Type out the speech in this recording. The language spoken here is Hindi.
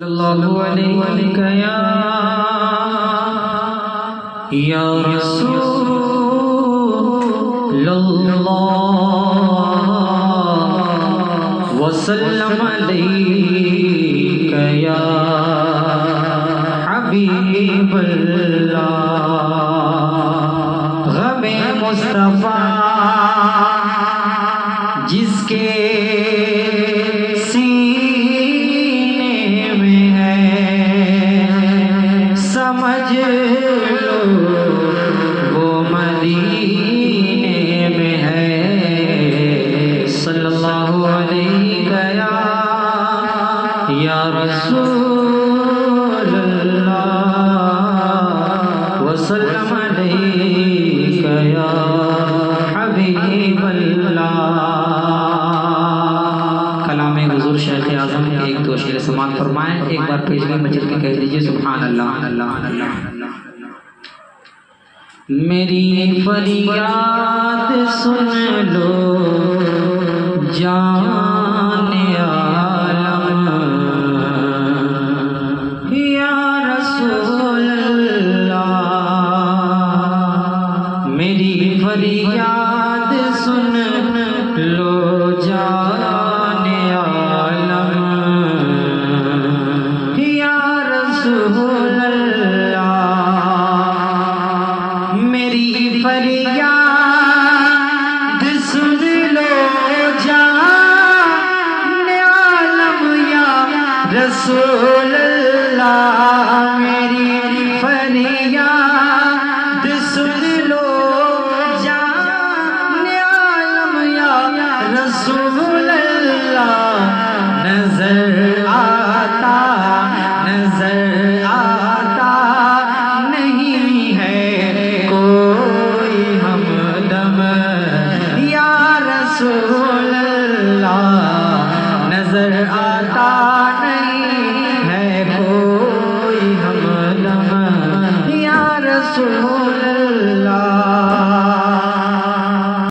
सल्लल्लाहु अलैहि या रसूलल्लाह वसल्लम अलैका या हबीबल्लाह। गमे मुस्तफा जिसके समझ लो वो मदीने में है। सल्लल्लाहु अलैहि या रसूलल्लाह वसल्लम अलैका या हबीबल्लाह। कलाम हुज़ूर शेख आज़म एक दो शेर समाअत फरमाएं। एक बार पिछले मस्जिद के कह दीजिए सुभान अल्लाह। मेरी फरियाद सुन लो जाने आलम या रसूल अल्लाह। मेरी फरियाद सुन लो जाने आलम या रसूल अल्लाह। मेरी फरियाद सुन लो जाने आलम या रसूल अल्लाह। मेरी फरियाद